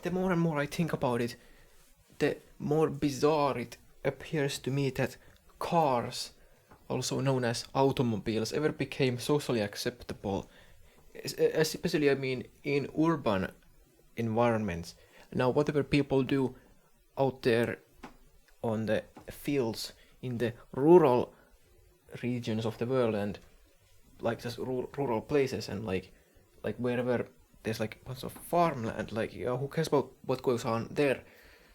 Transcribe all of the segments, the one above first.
the more and more I think about it, the more bizarre it appears to me that cars, also known as automobiles, ever became socially acceptable. Especially, I mean, in urban environments. Now, whatever people do out there on the fields in the rural regions of the world and like just rural places and like wherever there's like bunch of farmland, like who cares about what goes on there?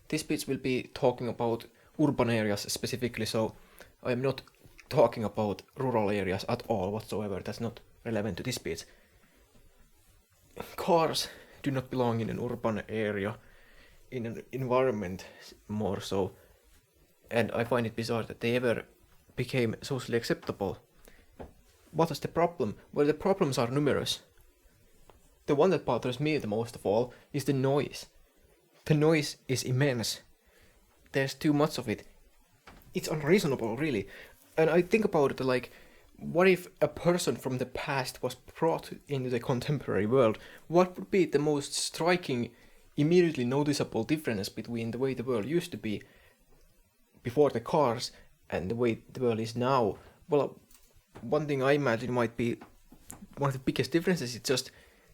This speech will be talking about urban areas specifically, so I am not talking about rural areas at all whatsoever. That's not relevant to this speech. Cars do not belong in an urban area, in an environment more so, and I find it bizarre that they ever became socially acceptable. What is the problem? Well, the problems are numerous. The one that bothers me the most of all is the noise. The noise is immense. There's too much of it. It's unreasonable, really. And I think about it like, what if a person from the past was brought into the contemporary world? What would be the most striking, immediately noticeable difference between the way the world used to be before the cars and the way the world is now? Well, one thing I imagine might be one of the biggest differences is just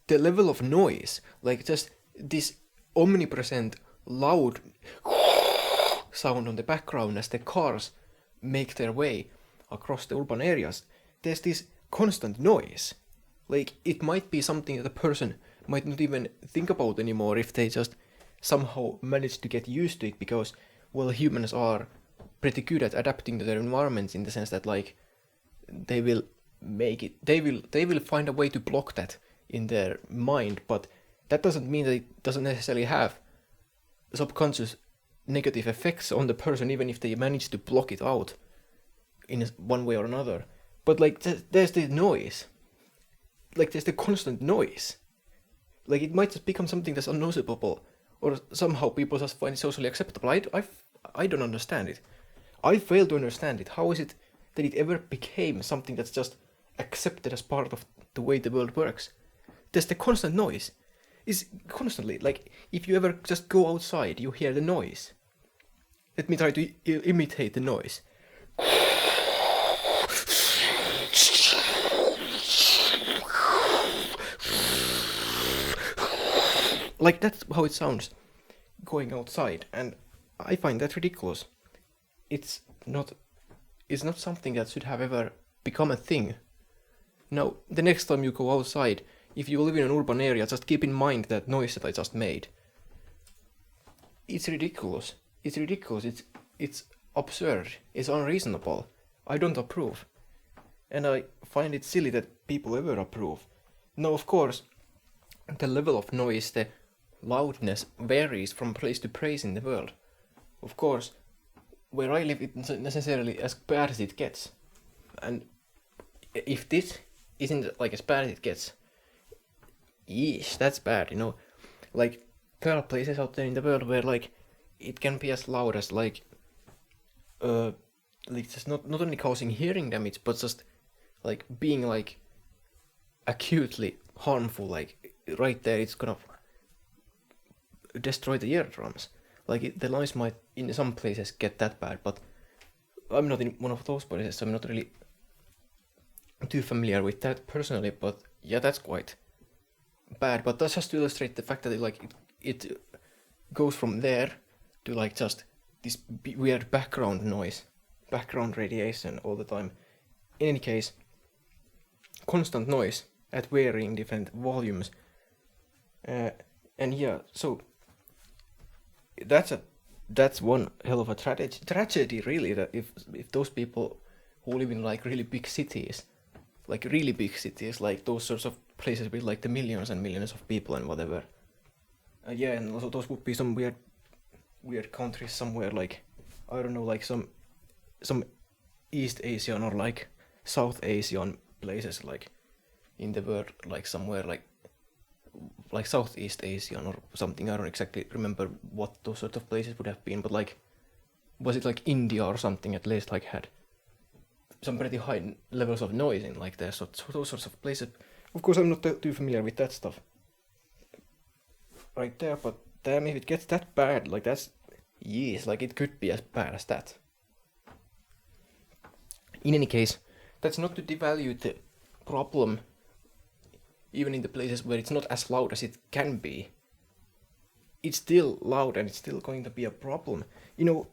the level of noise. Like just this omnipresent loud sound on the background as the cars make their way across the urban areas. There's this constant noise. Like it might be something that a person might not even think about anymore if they just somehow manage to get used to it, because well, humans are pretty good at adapting to their environments in the sense that like they will find a way to block that in their mind, but that doesn't mean that it doesn't necessarily have subconscious negative effects on the person, even if they manage to block it out in one way or another. But like there's the noise, like there's the constant noise. Like it might just become something that's unnoticeable, or somehow people just find it socially acceptable. I don't understand it. I fail to understand it. How is it that it ever became something that's just accepted as part of the way the world works? There's the constant noise. It's constantly, like, if you ever just go outside, you hear the noise. Let me try to imitate the noise. Like, that's how it sounds going outside, and I find that ridiculous. It's not something that should have ever become a thing. Now, the next time you go outside, if you live in an urban area, just keep in mind that noise that I just made. It's ridiculous. It's ridiculous. It's absurd. It's unreasonable. I don't approve. And I find it silly that people ever approve. Now, of course, the level of noise, the loudness varies from place to place in the world. Of course, where I live, it's not necessarily as bad as it gets. And if this isn't like as bad as it gets, yeesh, that's bad, you know. Like, there are places out there in the world where, like, it can be as loud as, like just not only causing hearing damage, but just, like, being, like, acutely harmful. Like, right there, it's gonna destroy the eardrums. Like, the noise might, in some places, get that bad, but I'm not in one of those places, so I'm not really too familiar with that personally, but yeah, that's quite bad. But that's just to illustrate the fact that it goes from there to like just this weird background noise, background radiation all the time. In any case, constant noise at varying different volumes, and yeah, so that's one hell of a tragedy really, that if those people who live in like really big cities, like those sorts of places with like the millions and millions of people and whatever. Yeah, and also those would be some weird countries somewhere, like, I don't know, like some East Asian or like South Asian places, like in the world, like somewhere like Southeast Asian or something. I don't exactly remember what those sort of places would have been, but like, was it like India or something at least, like had some pretty high levels of noise in like there, so those sorts of places. Of course, I'm not too familiar with that stuff right there, but damn, if it gets that bad, like that's, yes, like it could be as bad as that. In any case, that's not to devalue the problem, even in the places where it's not as loud as it can be. It's still loud and it's still going to be a problem. You know,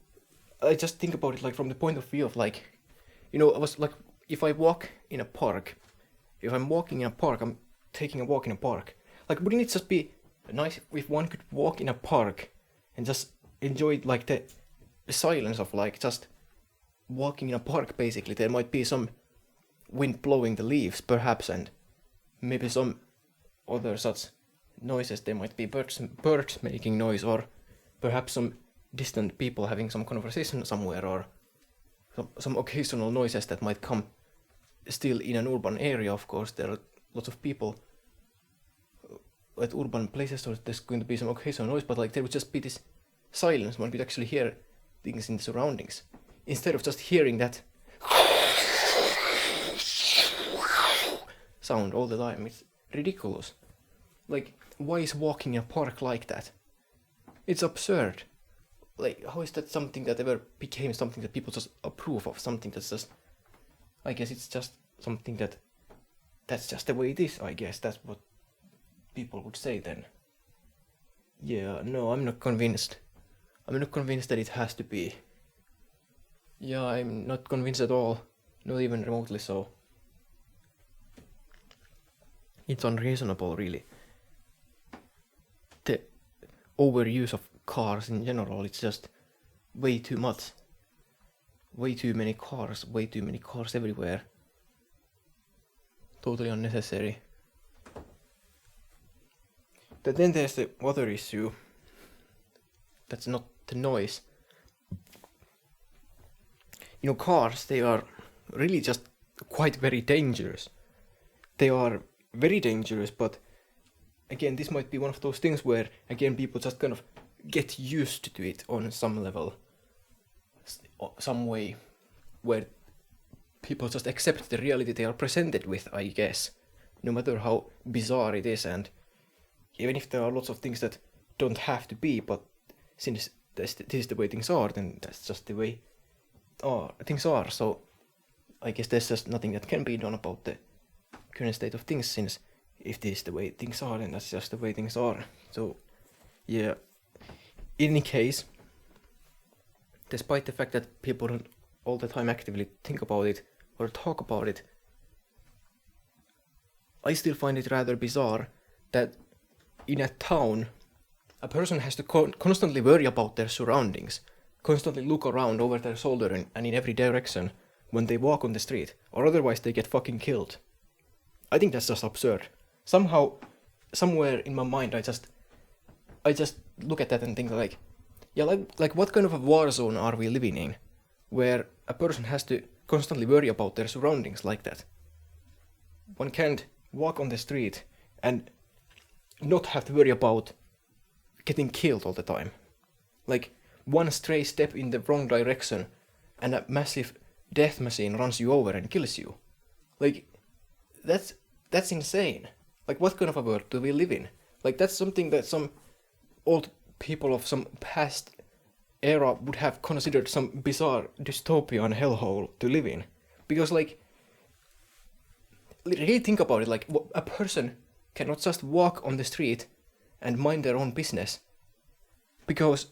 I just think about it like from the point of view of like, you know, I was like, if I walk in a park, if I'm walking in a park, I'm taking a walk in a park. Like, wouldn't it just be nice if one could walk in a park and just enjoy like the silence of like just walking in a park basically? There might be some wind blowing the leaves perhaps, and maybe some other such noises. There might be birds making noise, or perhaps some distant people having some conversation somewhere, or some occasional noises that might come still in an urban area. Of course, there are lots of people at urban places, so there's going to be some occasional noise, but like there would just be this silence. One could actually hear things in the surroundings instead of just hearing that sound all the time. It's ridiculous. Like, why is walking in a park like that? It's absurd. Like, how is that something that ever became something that people just approve of? Something that's just, I guess it's just something that's just the way it is, I guess. That's what people would say then. Yeah, no, I'm not convinced. I'm not convinced that it has to be. Yeah, I'm not convinced at all. Not even remotely so. It's unreasonable, really. The overuse of cars in general, it's just way too much. Way too many cars everywhere. Totally unnecessary. But then there's the other issue. That's not the noise. You know, cars, they are really just quite very dangerous. They are very dangerous, but again, this might be one of those things where, again, people just kind of get used to it on some level, some way, where people just accept the reality they are presented with, I guess, no matter how bizarre it is, and even if there are lots of things that don't have to be, but since this is the way things are, then that's just the way things are, so I guess there's just nothing that can be done about the current state of things, since if this is the way things are, then that's just the way things are. So, yeah. In any case, despite the fact that people don't all the time actively think about it or talk about it, I still find it rather bizarre that in a town, a person has to constantly worry about their surroundings, constantly look around over their shoulder and in every direction when they walk on the street, or otherwise they get fucking killed. I think that's just absurd. Somehow, somewhere in my mind, I just look at that and think like, yeah, like what kind of a war zone are we living in, where a person has to constantly worry about their surroundings like that? One can't walk on the street and not have to worry about getting killed all the time. Like, one stray step in the wrong direction and a massive death machine runs you over and kills you. Like, that's insane. Like, what kind of a world do we live in? Like, that's something that some old people of some past era would have considered some bizarre dystopian hellhole to live in. Because, like, really think about it, like, a person cannot just walk on the street and mind their own business. Because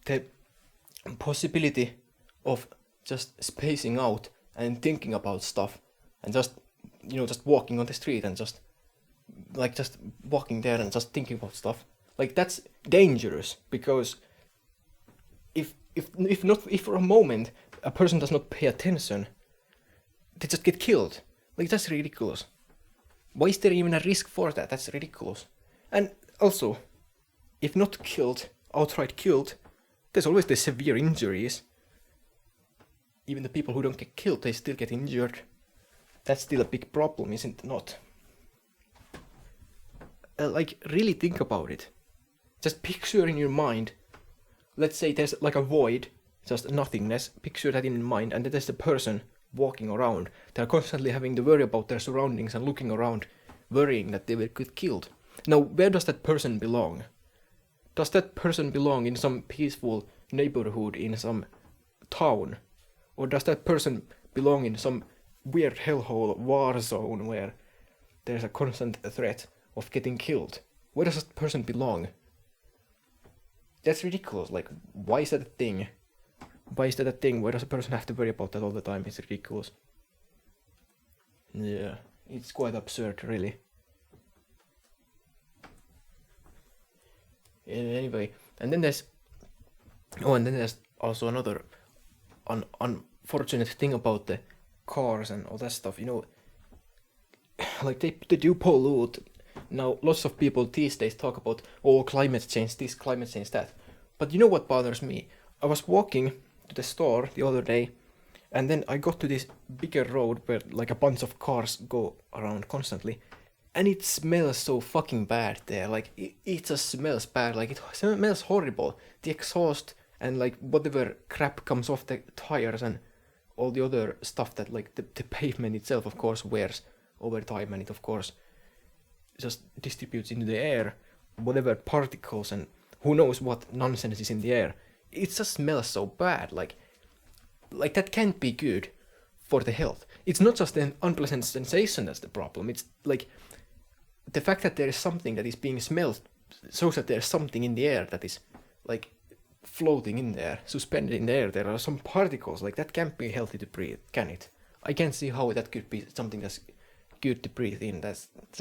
the possibility of just spacing out and thinking about stuff and just walking on the street and just walking there and just thinking about stuff, like, that's dangerous, because if for a moment a person does not pay attention, they just get killed. Like, that's ridiculous. Why is there even a risk for that? That's ridiculous. And also, if not outright killed, there's always the severe injuries. Even the people who don't get killed, they still get injured. That's still a big problem, isn't it not? Like, really think about it. Just picture in your mind, let's say there's like a void, just nothingness, picture that in your mind, and then there's a person walking around. They're constantly having to worry about their surroundings and looking around, worrying that they will get killed. Now, where does that person belong? does that person belong in some peaceful neighborhood in some town? Or does that person belong in some weird hellhole war zone where there's a constant threat of getting killed? Where does that person belong? That's ridiculous. Like, why is that a thing? Why is that a thing? Why does a person have to worry about that all the time? It's ridiculous. Yeah, it's quite absurd, really. Anyway, and then there's also another unfortunate thing about the cars and all that stuff. You know, like they do pollute. Now, lots of people these days talk about, oh, climate change this, climate change that. But you know what bothers me? I was walking to the store the other day, and then I got to this bigger road where like a bunch of cars go around constantly, and it smells so fucking bad there. Like, it just smells bad. Like, it smells horrible. The exhaust and like whatever crap comes off the tires and all the other stuff that like the pavement itself, of course, wears over time, and it of course just distributes into the air whatever particles and who knows what nonsense is in the air. It just smells so bad. Like that can't be good for the health. It's not just an unpleasant sensation that's the problem. It's like the fact that there is something that is being smelled shows that there's something in the air that is like floating in there, suspended in the air. There are some particles. Like, that can't be healthy to breathe, can it? I can't see how that could be something that's good to breathe in.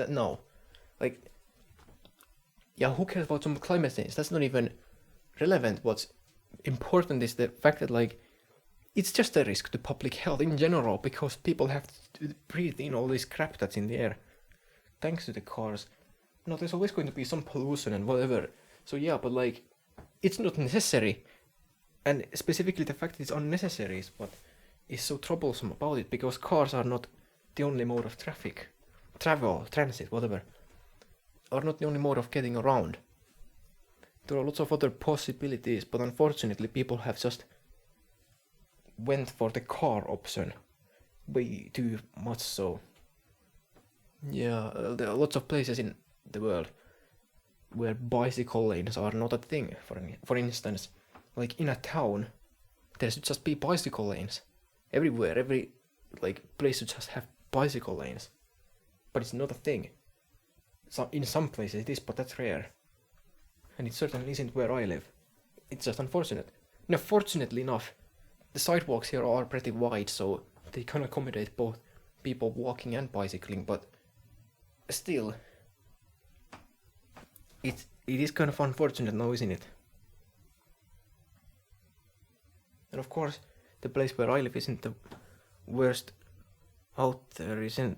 No. Like, yeah, who cares about some climate change? That's not even relevant. What's important is the fact that, like, it's just a risk to public health in general, because people have to breathe in all this crap that's in the air. Thanks to the cars. No, there's always going to be some pollution and whatever. So yeah, but like, it's not necessary. And specifically the fact that it's unnecessary is what is so troublesome about it, because cars are not the only mode of travel, transit, whatever, are not the only mode of getting around. There are lots of other possibilities, but unfortunately people have just went for the car option way too much so. Yeah, there are lots of places in the world where bicycle lanes are not a thing. For instance, like in a town, there should just be bicycle lanes everywhere. Every like place should just have bicycle lanes, but it's not a thing. So in some places it is, but that's rare, and it certainly isn't where I live. It's just unfortunate. Now, fortunately enough, the sidewalks here are pretty wide, so they can accommodate both people walking and bicycling, but still, it is kind of unfortunate now, isn't it? And of course, the place where I live isn't the worst out there, isn't.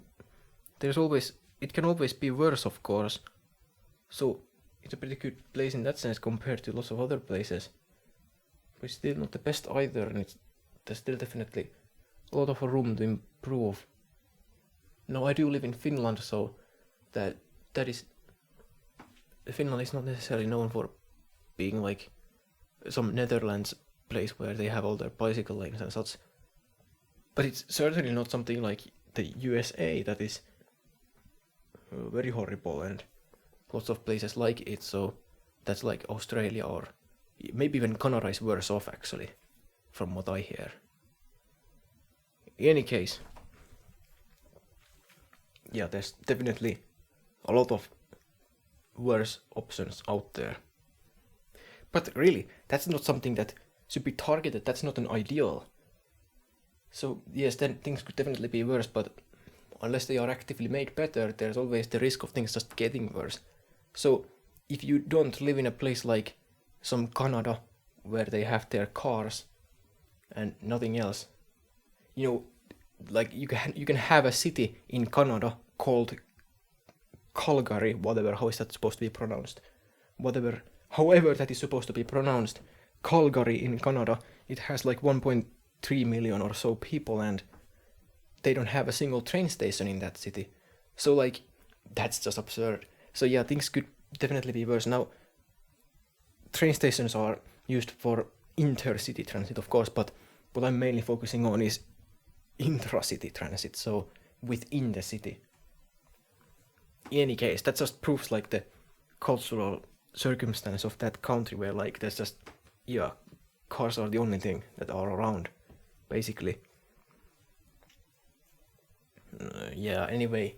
It can always be worse, of course. So it's a pretty good place in that sense compared to lots of other places. But it's still not the best either, and there's still definitely a lot of room to improve. Now, I do live in Finland, so Finland is not necessarily known for being like some Netherlands place where they have all their bicycle lanes and such. But it's certainly not something like the USA that is very horrible, and lots of places like it, so that's like Australia, or maybe even Canada is worse off actually, from what I hear. In any case, yeah, there's definitely a lot of worse options out there. But really, that's not something that should be targeted. That's not an ideal. So yes, then things could definitely be worse, but unless they are actively made better, there's always the risk of things just getting worse. So if you don't live in a place like some Canada, where they have their cars and nothing else, you know, like you can have a city in Canada called Calgary, whatever, how is that supposed to be pronounced? However that is supposed to be pronounced, Calgary in Canada, it has like 1.3 million or so people, and they don't have a single train station in that city. So like, that's just absurd. So yeah, things could definitely be worse. Now, train stations are used for intercity transit, of course, but what I'm mainly focusing on is intracity transit, so within the city. In any case, that just proves like the cultural circumstance of that country where like there's just, yeah, cars are the only thing that are around, basically. Yeah, anyway,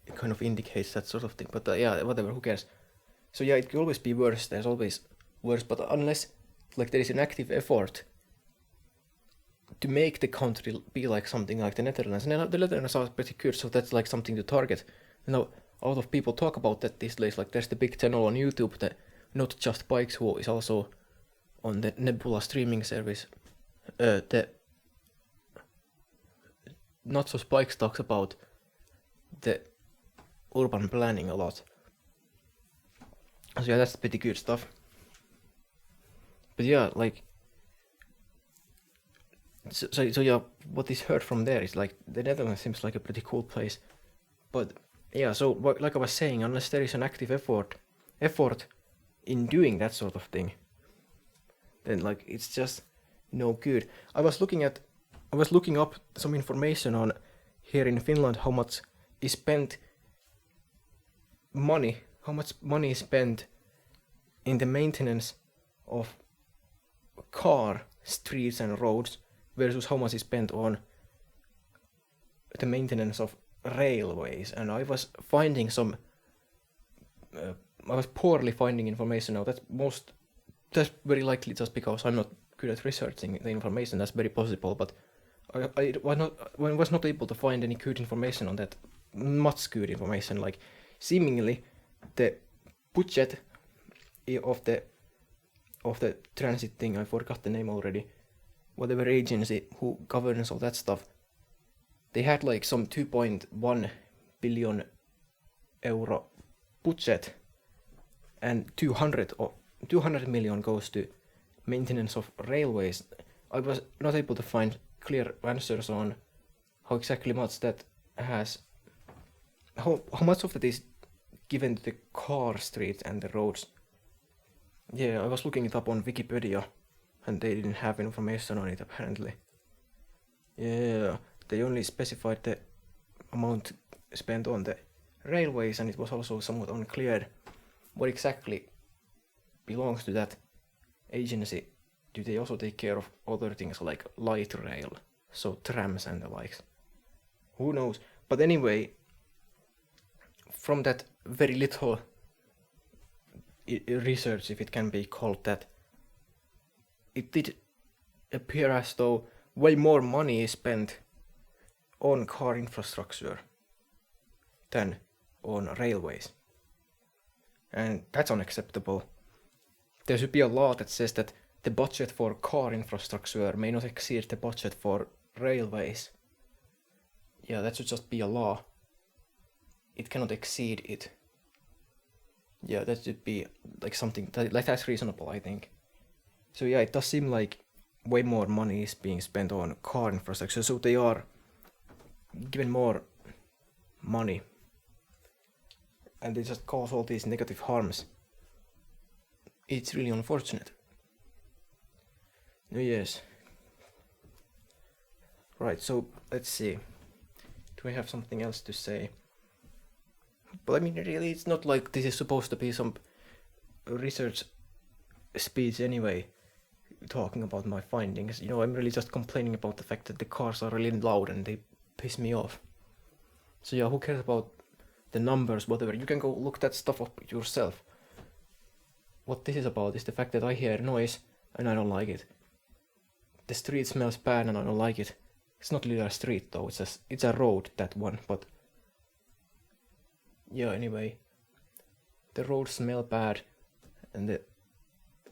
it kind of indicates that sort of thing, but yeah, whatever, who cares. So yeah, it could always be worse, there's always worse, but unless like there is an active effort to make the country be like something like the Netherlands, and the Netherlands are pretty good, so that's like something to target. You know, a lot of people talk about that these days, like there's the big channel on YouTube, that Not Just Bikes, who is also on the Nebula streaming service. The Not Just Bikes talks about the urban planning a lot. So yeah, that's pretty good stuff. But yeah, like, so yeah, what is heard from there is like the Netherlands seems like a pretty cool place. But yeah, so like I was saying, unless there is an active effort in doing that sort of thing, then like it's just no good. I was looking up some information on here in Finland how much money is spent in the maintenance of car, streets and roads versus how much is spent on the maintenance of railways. And I was finding I was poorly finding information now. That's very likely just because I'm not good at researching the information. That's very possible, but I was not able to find any good information on that. Much good information. Like, seemingly the budget of the transit thing, I forgot the name already, whatever agency who governs all that stuff, they had like some 2.1 billion euro budget, and 200 million goes to maintenance of railways. I was not able to find clear answers on how exactly much that has, how much of that is given to the car, streets and the roads. Yeah, I was looking it up on Wikipedia and they didn't have information on it apparently. Yeah, they only specified the amount spent on the railways, and it was also somewhat unclear what exactly belongs to that agency. Do they also take care of other things like light rail, so trams and the likes? Who knows? But anyway, from that very little research, if it can be called that, it did appear as though way more money is spent on car infrastructure than on railways. And that's unacceptable. There should be a law that says that the budget for car infrastructure may not exceed the budget for railways. Yeah, that should just be a law. It cannot exceed it. Yeah, that should be like something that's reasonable, I think. So yeah, it does seem like way more money is being spent on car infrastructure, so they are given more money, and they just cause all these negative harms. It's really unfortunate. Oh, yes. Right, so let's see. Do I have something else to say? But I mean, really, it's not like this is supposed to be some research speech anyway, talking about my findings. You know, I'm really just complaining about the fact that the cars are really loud and they piss me off. So yeah, who cares about the numbers, whatever? You can go look that stuff up yourself. What this is about is the fact that I hear noise and I don't like it. The street smells bad and I don't like it. It's not really a street though, it's a road, that one, but yeah, anyway. The roads smell bad and the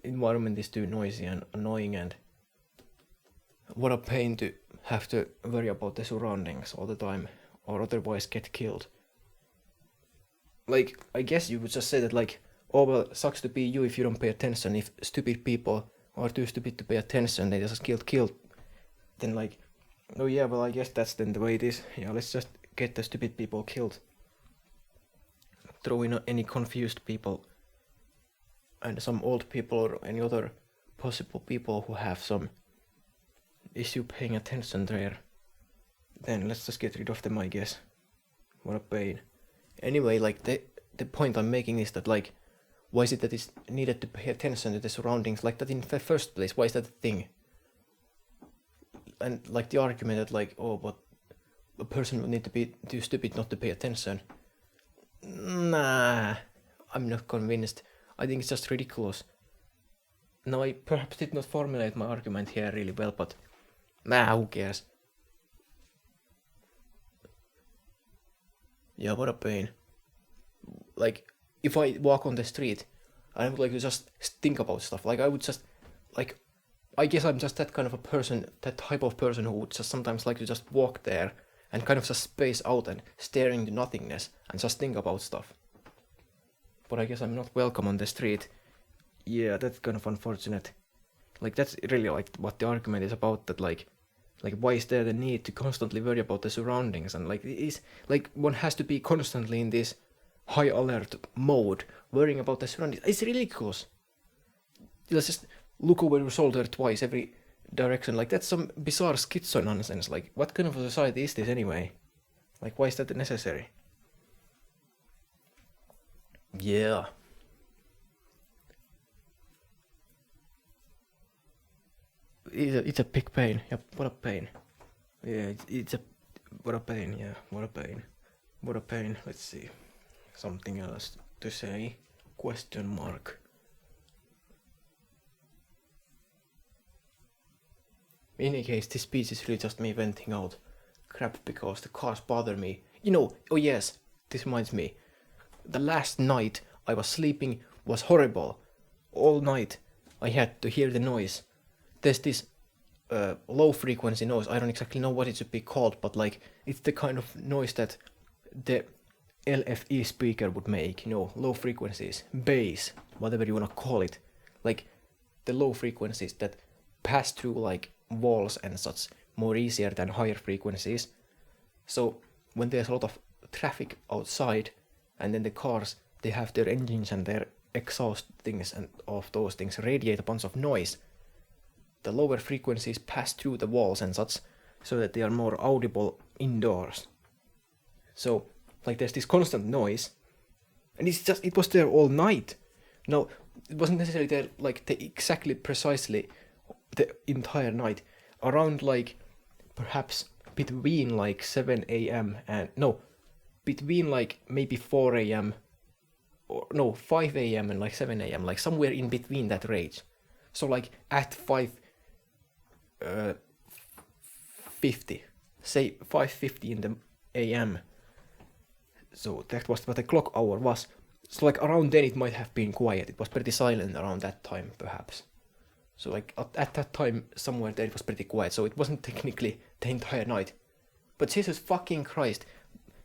environment is too noisy and annoying, and what a pain to have to worry about the surroundings all the time or otherwise get killed. Like, I guess you would just say that like, oh well, sucks to be you if you don't pay attention. If stupid people are too stupid to pay attention, they just get killed. Then like, oh yeah, well I guess that's then the way it is. Yeah, let's just get the stupid people killed. Throw in any confused people and some old people or any other possible people who have some issue paying attention there. Then let's just get rid of them, I guess. What a pain. Anyway, like the point I'm making is that like, Why is it that it's needed to pay attention to the surroundings like that in the first place? Why is that a thing? And like the argument that like, oh, but a person would need to be too stupid not to pay attention. Nah, I'm not convinced. I think it's just ridiculous. Now I perhaps did not formulate my argument here really well, but nah, who cares? Yeah, what a pain. Like, if I walk on the street, I would like to just think about stuff. Like, I would just, like, I guess I'm just that kind of a person, that type of person who would just sometimes like to just walk there and kind of just space out and stare into nothingness and just think about stuff. But I guess I'm not welcome on the street. Yeah, that's kind of unfortunate. Like, that's really like what the argument is about, that like why is there the need to constantly worry about the surroundings, and like it is like one has to be constantly in this high alert mode worrying about the surroundings. It's ridiculous. Let's just look over your shoulder twice every direction. Like, that's some bizarre schizo nonsense. Like, what kind of a society is this anyway? Like, why is that necessary? Yeah. It's a big pain. Yeah, what a pain. Yeah, it's a what a pain. Yeah, what a pain. What a pain. Let's see. Something else to say? Question mark. In any case, this speech is really just me venting out crap because the cars bother me. You know, oh yes, this reminds me. The last night I was sleeping was horrible. All night I had to hear the noise. There's this low frequency noise. I don't exactly know what it should be called, but like it's the kind of noise that the LFE speaker would make. You know, low frequencies, bass, whatever you wanna call it. Like the low frequencies that pass through like walls and such more easier than higher frequencies. So when there's a lot of traffic outside, and then the cars, they have their engines and their exhaust things and of those things radiate a bunch of noise. The lower frequencies pass through the walls and such, so that they are more audible indoors. So like there's this constant noise, and it was there all night. No, it wasn't necessarily there like exactly precisely the entire night. Around like perhaps between like 7 a.m. and no, between like maybe 4 a.m. or no 5 a.m. and like 7 a.m. like somewhere in between that range. So like at 5:50, say 5:50 in the a.m. So that was what the clock hour was. So like around then it might have been quiet. It was pretty silent around that time perhaps. So like at that time somewhere there it was pretty quiet. So it wasn't technically the entire night. But Jesus fucking Christ,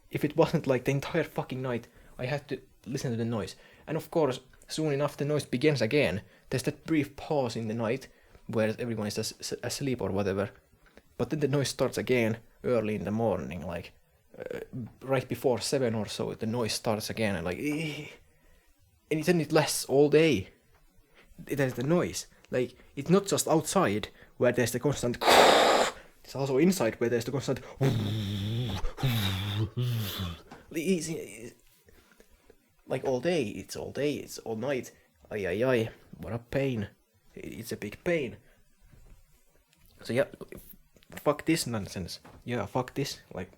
if it wasn't like the entire fucking night, I had to listen to the noise. And of course, soon enough the noise begins again. There's that brief pause in the night where everyone is asleep or whatever. But then the noise starts again early in the morning, like right before 7 or so, the noise starts again, and like, and then it lasts all day. There's the noise. Like, it's not just outside where there's the constant. It's also inside where there's the constant. Like all day, it's all night. Ay, what a pain. It's a big pain. So yeah, fuck this nonsense. Yeah, fuck this. Like,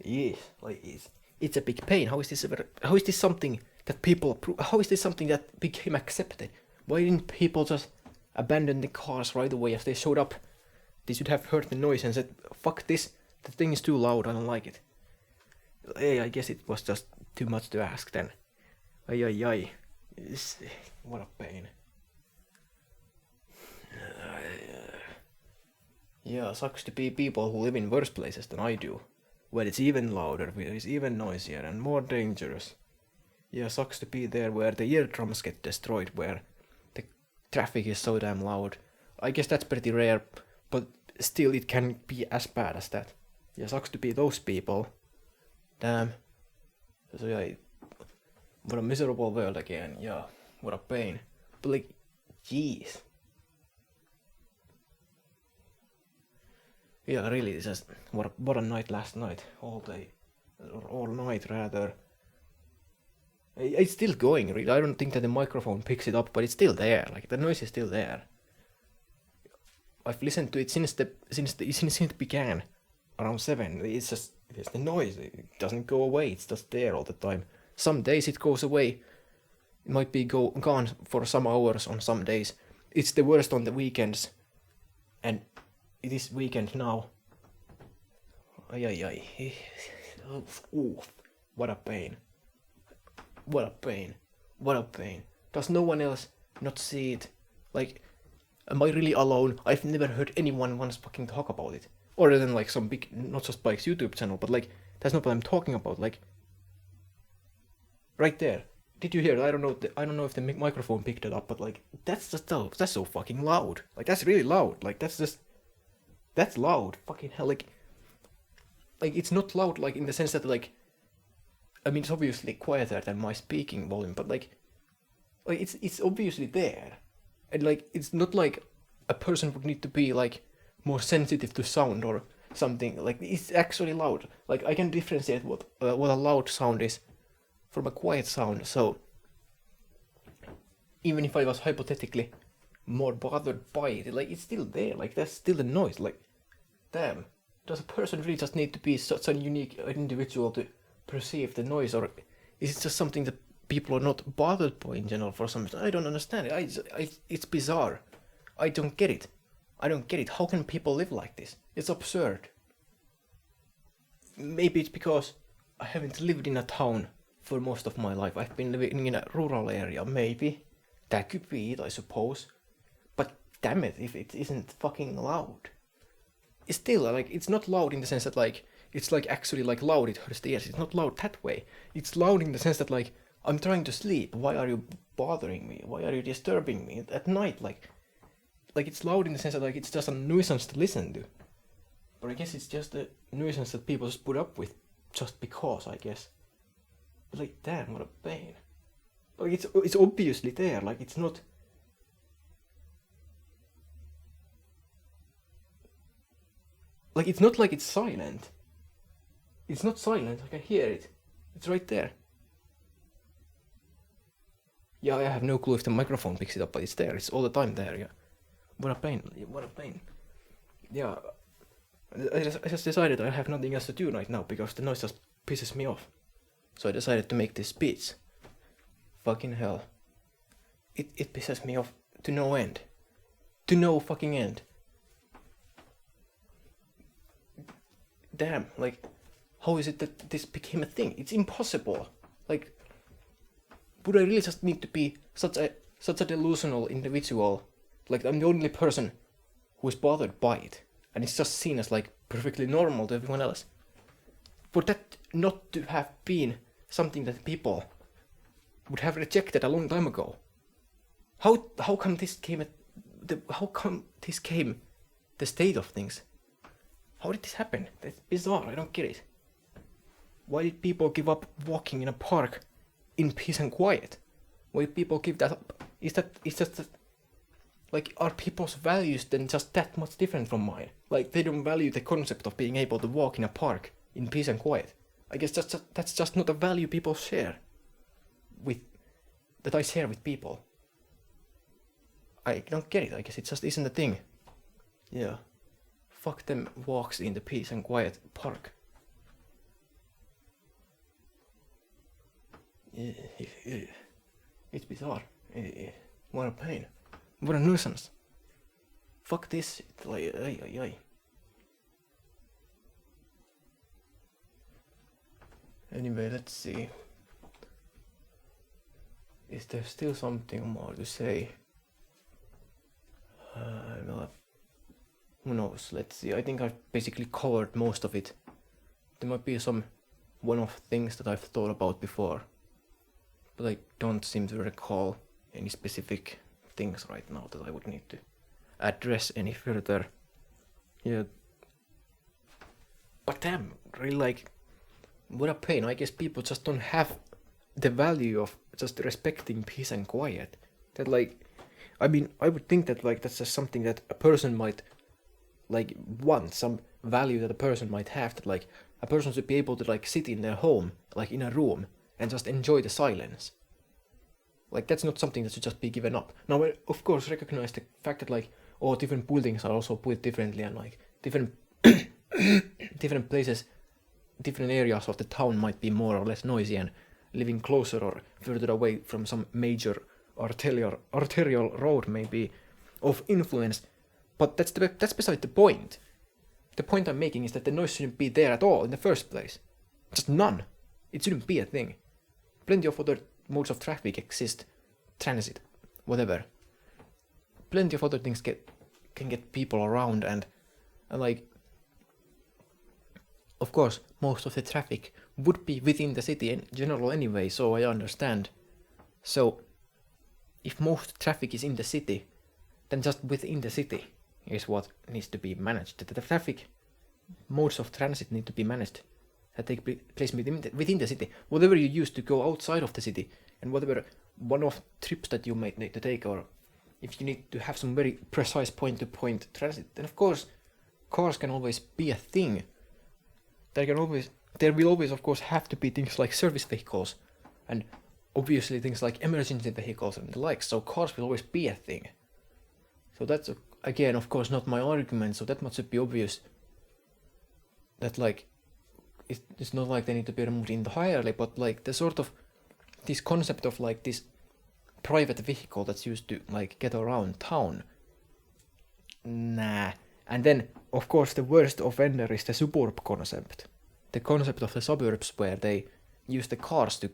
yes, like it's a big pain. How is this something that people how is this something that became accepted? Why didn't people just abandon the cars right away as they showed up? They should have heard the noise and said, fuck this, the thing is too loud, I don't like it. Hey, I guess it was just too much to ask then. Ay. What a pain. Yeah, sucks to be people who live in worse places than I do. Where it's even louder, where it's even noisier and more dangerous. Yeah, sucks to be there where the eardrums get destroyed, where the traffic is so damn loud. I guess that's pretty rare, but still it can be as bad as that. Yeah, sucks to be those people. Damn. So yeah, what a miserable world again. Yeah, what a pain. But like, jeez. Yeah, really, it's just what a night last night. All day, or all night rather. It's still going, really. I don't think that the microphone picks it up, but it's still there. Like, the noise is still there. I've listened to it since it began, around 7. It's the noise. It doesn't go away. It's just there all the time. Some days it goes away. It might be gone for some hours on some days. It's the worst on the weekends. And it is weekend now. Ay. Oof. What a pain. What a pain. What a pain. Does no one else not see it? Like, am I really alone? I've never heard anyone once fucking talk about it. Other than like some big, not just Bike's YouTube channel, but like, that's not what I'm talking about. Like, right there. Did you hear it? I don't know if the microphone picked it up, but like, that's so fucking loud. Like, that's really loud. Like, that's loud. Fucking hell, like, it's not loud, like, in the sense that, like, I mean, it's obviously quieter than my speaking volume, but like it's obviously there. And like, it's not like a person would need to be like more sensitive to sound or something. Like, it's actually loud. Like, I can differentiate what a loud sound is from a quiet sound. So even if I was hypothetically more bothered by it, like, it's still there. Like, that's still the noise. Like, damn, does a person really just need to be such a unique individual to perceive the noise, or is it just something that people are not bothered by in general for some reason? I don't understand it. It's bizarre. I don't get it. How can people live like this? It's absurd. Maybe it's because I haven't lived in a town for most of my life. I've been living in a rural area. Maybe that could be it, I suppose. But damn it, if it isn't fucking loud. It's still like, it's not loud in the sense that like it's like actually like loud, it hurts the ears. It's not loud that way. It's loud in the sense that like, I'm trying to sleep. Why are you bothering me? Why are you disturbing me at night? Like it's loud in the sense that like, it's just a nuisance to listen to. But I guess it's just a nuisance that people just put up with just because, I guess. But like, damn, what a pain. Like, it's obviously there. Like, it's not. Like, it's not like it's silent. It's not silent, I can hear it. It's right there. Yeah, I have no clue if the microphone picks it up, but it's there. It's all the time there, yeah. What a pain. Yeah, I just decided I have nothing else to do right now because the noise just pisses me off. So I decided to make this speech. Fucking hell. It pisses me off to no end. To no fucking end. Damn, like, how is it that this became a thing? It's impossible. Like, would I really just need to be such a delusional individual? Like, I'm the only person who is bothered by it, and it's just seen as like perfectly normal to everyone else. For that not to have been something that people would have rejected a long time ago. How come this came the state of things? How did this happen? That's bizarre. I don't get it. Why did people give up walking in a park in peace and quiet? Why did people give that up? Is just like, are people's values then just that much different from mine? Like, they don't value the concept of being able to walk in a park in peace and quiet. I guess that's just not a value people share that I share with people. I don't get it. I guess it just isn't a thing. Yeah. Fuck them walks in the peace and quiet park. It's bizarre. What a pain. What a nuisance. Fuck this. Like, ay. Anyway, let's see. Is there still something more to say? Well, who knows? Let's see. I think I've basically covered most of it. There might be some one-off things that I've thought about before, but I don't seem to recall any specific things right now that I would need to address any further. Yeah. But damn, really, like, what a pain. I guess people just don't have the value of just respecting peace and quiet. That, like, I mean, I would think that, like, that's just something that a person might, like, want, some value that a person might have, that, like, a person should be able to, like, sit in their home, like, in a room, and just enjoy the silence. Like, that's not something that should just be given up. Now, of course, recognize the fact that, like, different buildings are also built differently, and, like, different different places, different areas of the town might be more or less noisy, and living closer or further away from some major arterial road may be of influence. But that's beside the point. The point I'm making is that the noise shouldn't be there at all in the first place. Just none. It shouldn't be a thing. Plenty of other modes of traffic exist. Transit, whatever. Plenty of other things can get people around, and like, of course, most of the traffic would be within the city in general anyway, so I understand. So, if most traffic is in the city, then just within the city is what needs to be managed. The traffic modes of transit need to be managed that take place within the city. Whatever you use to go outside of the city, and whatever one-off trips that you might need to take, or if you need to have some very precise point-to-point transit, then of course cars can always be a thing. There will always of course have to be things like service vehicles, and obviously things like emergency vehicles and the like, so cars will always be a thing. So that's again of course not my argument, so that much should be obvious. That like, it's not like they need to be removed entirely, but like the sort of this concept of like this private vehicle that's used to like get around town. Nah. And then of course the worst offender is the suburb concept. The concept of the suburbs where they use the cars to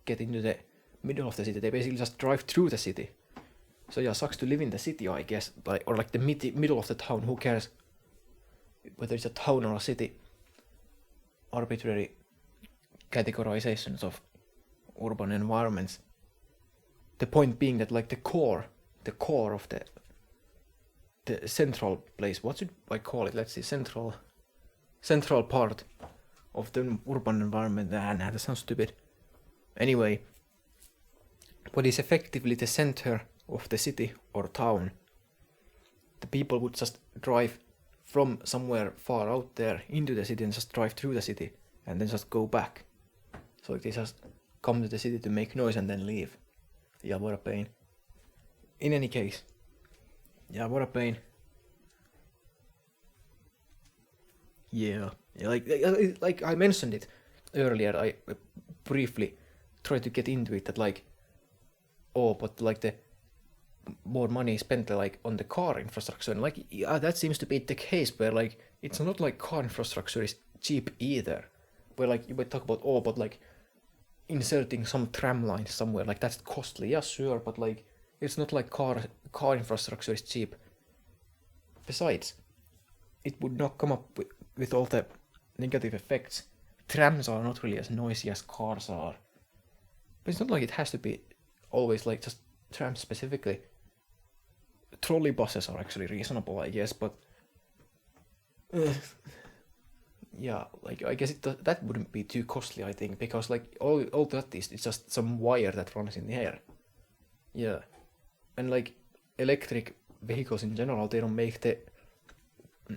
get into the middle of the city. They basically just drive through the city. So yeah, sucks to live in the city, I guess, like, or like the middle of the town. Who cares whether it's a town or a city? Arbitrary categorizations of urban environments. The point being that like the core of the central place, what should I call it? Let's see, central part of the urban environment. Nah, that sounds stupid. Anyway, what is effectively the center of the city or town? The people would just drive from somewhere far out there into the city and just drive through the city and then just go back. So they just come to the city to make noise and then leave. Yeah, what a pain. In any case, yeah, what a pain. Yeah, like I mentioned it earlier, I briefly tried to get into it that like, but like the more money spent like on the car infrastructure, and like, yeah, that seems to be the case where like it's not like car infrastructure is cheap either. Where like you might talk about, but like inserting some tram lines somewhere, like that's costly. Yeah, sure, but like it's not like car infrastructure is cheap. Besides, it would not come up with all the negative effects. Trams are not really as noisy as cars are. But it's not like it has to be always like just trams specifically. Trolley buses are actually reasonable, I guess, but yeah, like I guess that wouldn't be too costly, I think, because like all that is, it's just some wire that runs in the air. Yeah, and like electric vehicles in general, they don't make the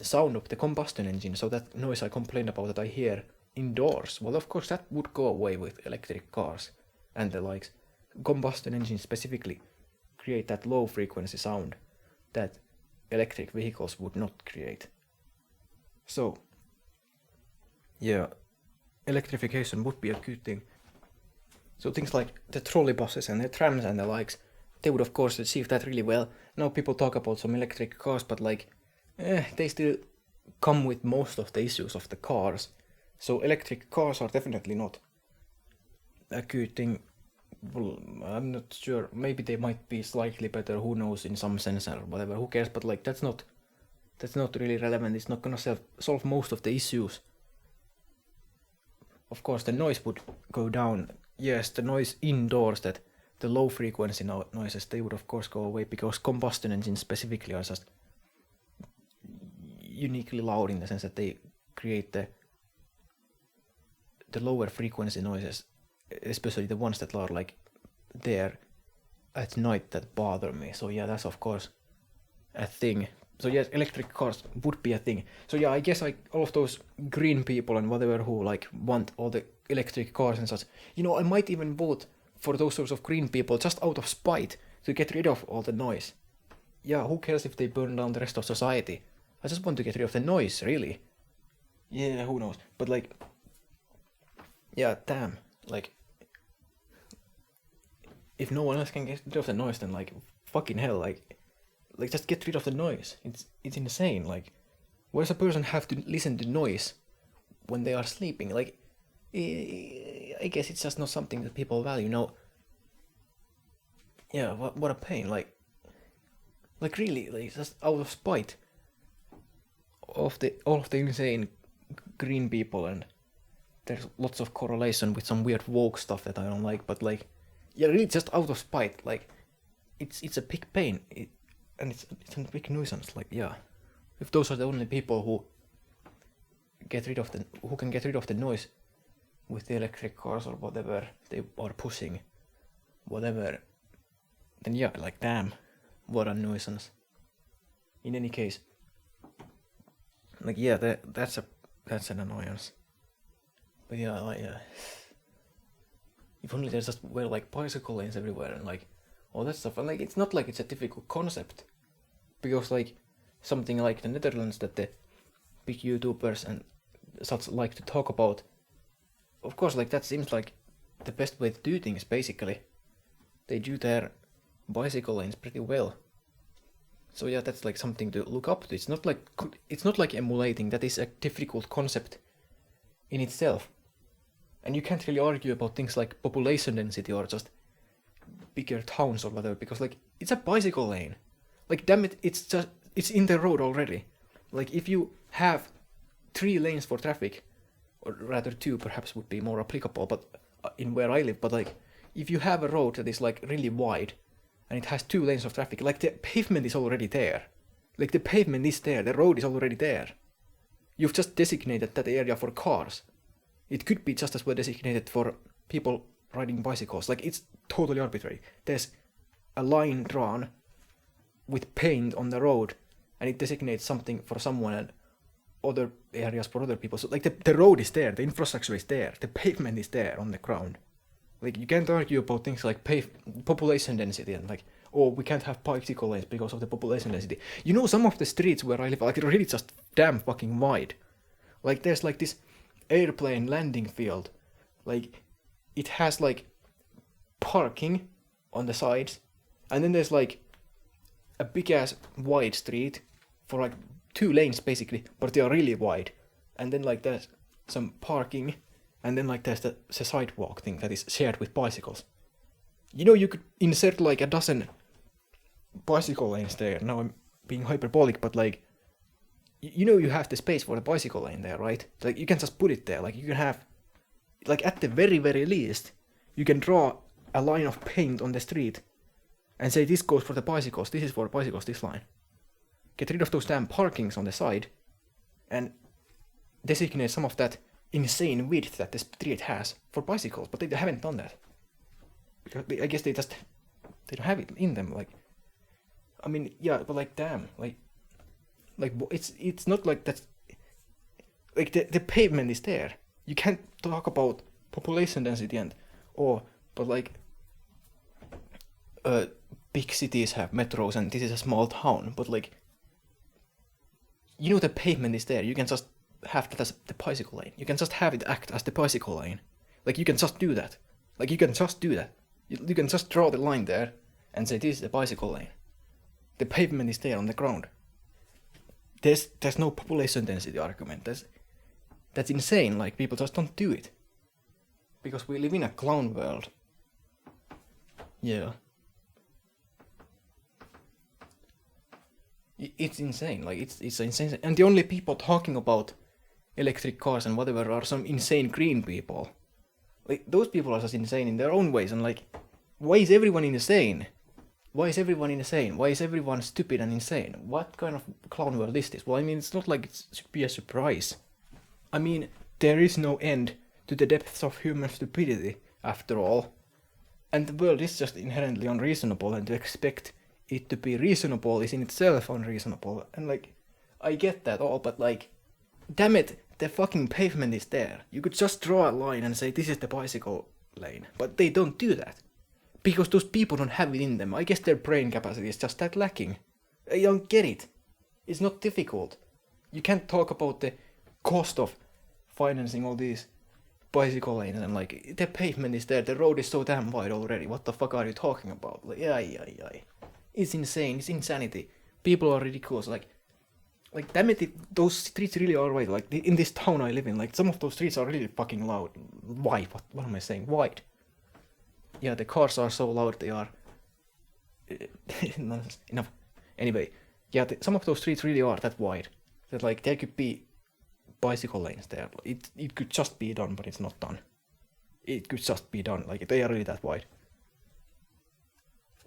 sound of the combustion engine, so that noise I complained about that I hear indoors, well, of course that would go away with electric cars and the likes. Combustion engines specifically create that low frequency sound that electric vehicles would not create. So yeah, electrification would be a good thing. So things like the trolley buses and the trams and the likes, they would of course achieve that really well. Now people talk about some electric cars, but like they still come with most of the issues of the cars. So electric cars are definitely not a good thing. Well, I'm not sure. Maybe they might be slightly better. Who knows? In some sense or whatever. Who cares? But like that's not really relevant. It's not gonna solve most of the issues. Of course, the noise would go down. Yes, the noise indoors, that the low frequency noises, they would of course go away, because combustion engines specifically are just uniquely loud in the sense that they create the lower frequency noises, especially the ones that are like there at night that bother me. So yeah, that's of course a thing. So yes, electric cars would be a thing. So yeah, I guess like all of those green people and whatever who like want all the electric cars and such. You know, I might even vote for those sorts of green people just out of spite to get rid of all the noise. Yeah, who cares if they burn down the rest of society? I just want to get rid of the noise, really. Yeah, who knows? But like, yeah, damn. Like, if no one else can get rid of the noise, then like, fucking hell, like just get rid of the noise. It's insane. Like, why does a person have to listen to noise when they are sleeping? Like, I guess it's just not something that people value. No. Yeah, what a pain. Like really, like just out of spite of all of the insane green people, and there's lots of correlation with some weird woke stuff that I don't like. But like, yeah, really, just out of spite. Like, it's a big pain, and it's a big nuisance. Like, yeah, if those are the only people who can get rid of the noise with the electric cars or whatever they are pushing, whatever, then yeah, like, damn, what a nuisance. In any case, like, yeah, that's an annoyance. But yeah, like, if only there's just were like bicycle lanes everywhere and like all that stuff. And like, it's not like it's a difficult concept, because like something like the Netherlands that the big YouTubers and such like to talk about, of course, like, that seems like the best way to do things. Basically, they do their bicycle lanes pretty well. So yeah, that's like something to look up to. It's not like emulating. That is a difficult concept in itself. And you can't really argue about things like population density or just bigger towns or whatever, because like, it's a bicycle lane. Like, damn it, it's in the road already. Like, if you have 3 lanes for traffic, or rather 2 perhaps would be more applicable, but in where I live, but like, if you have a road that is like really wide and it has 2 lanes of traffic, like, the pavement is already there. Like, the pavement is there, the road is already there. You've just designated that area for cars. It could be just as well designated for people riding bicycles. Like, it's totally arbitrary. There's a line drawn with paint on the road, and it designates something for someone and other areas for other people. So like, the road is there, the infrastructure is there, the pavement is there on the ground. Like, you can't argue about things like population density and like, oh, we can't have bicycle lanes because of the population density. You know, some of the streets where I live are like really just damn fucking wide. Like, there's like this airplane landing field. Like, it has like parking on the sides, and then there's like a big ass wide street for like 2 lanes basically, but they are really wide. And then like there's some parking, and then like there's the sidewalk thing that is shared with bicycles. You know, you could insert like a dozen bicycle lanes there. Now I'm being hyperbolic, but like, you know, you have the space for the bicycle lane there, right? Like, you can just put it there. Like, you can have, like, at the very, very least, you can draw a line of paint on the street and say, this goes for the bicycles, this is for bicycles, this line. Get rid of those damn parkings on the side and designate some of that insane width that the street has for bicycles, but they haven't done that. Because I guess they don't have it in them. Like, I mean, yeah, but like, damn, like it's not like that's, like, the pavement is there. You can't talk about population density and, but like, big cities have metros and this is a small town, but like, you know, the pavement is there. You can just have that as the bicycle lane. You can just have it act as the bicycle lane. Like, you can just do that. Like, you can just do that. You can just draw the line there and say, this is the bicycle lane. The pavement is there on the ground. There's no population density argument. That's insane. Like, people just don't do it. Because we live in a clown world. Yeah. It's insane. Like, it's insane. And the only people talking about electric cars and whatever are some insane green people. Like, those people are just insane in their own ways. And like, why is everyone insane? Why is everyone insane? Why is everyone stupid and insane? What kind of clown world is this? Well, I mean, it's not like it should be a surprise. I mean, there is no end to the depths of human stupidity, after all. And the world is just inherently unreasonable, and to expect it to be reasonable is in itself unreasonable. And like, I get that all, but like, damn it, The fucking pavement is there. You could just draw a line and say this is the bicycle lane. But they don't do that. Because those people don't have it in them. I guess their brain capacity is just that lacking. I don't get it. It's not difficult. You can't talk about the cost of financing all these bicycle lanes and like the pavement is there, the road is so damn wide already. What the fuck are you talking about? Like, it's insane, it's insanity. People are ridiculous. Like damn it, those streets really are wide. Like in this town I live in, like some of those streets are really fucking loud. Wide? What am I saying? Wide. Yeah, the cars are so loud they are. Enough. Anyway, yeah, some of those streets really are that wide. That like there could be bicycle lanes there. It could just be done, but it's not done. It could just be done. Like they are really that wide.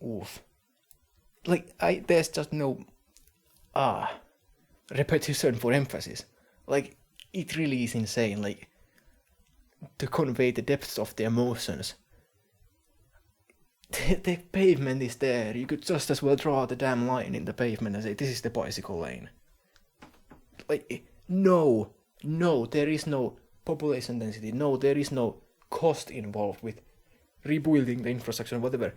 Oof. Like there's just no repetition for emphasis. Like it really is insane. Like to convey the depths of the emotions. The pavement is there. You could just as well draw the damn line in the pavement and say this is the bicycle lane. Like no, there is no population density. No, there is no cost involved with rebuilding the infrastructure and whatever.